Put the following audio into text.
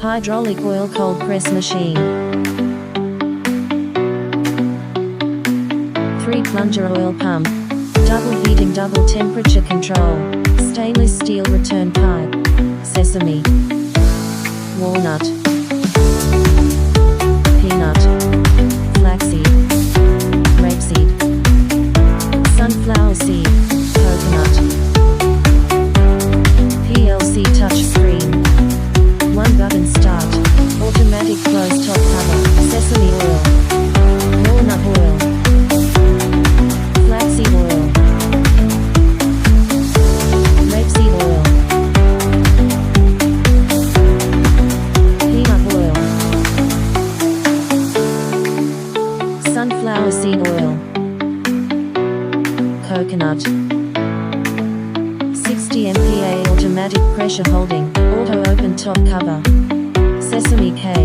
Hydraulic oil cold press machine. 3 plunger oil pump. Double heating, double temperature control. Stainless steel return pipe. Sesame. Walnut. Peanut. Flaxseed. Rapeseed. Sunflower seed. Coconut. PLC touch screen. 1 button start. Automatic close top cover. Sesame oil. Walnut oil. Flaxseed oil. Rapeseed oil. Peanut oil. Sunflower seed oil. Coconut. 60 MPa automatic pressure holding, auto open top cover. Sesame cake.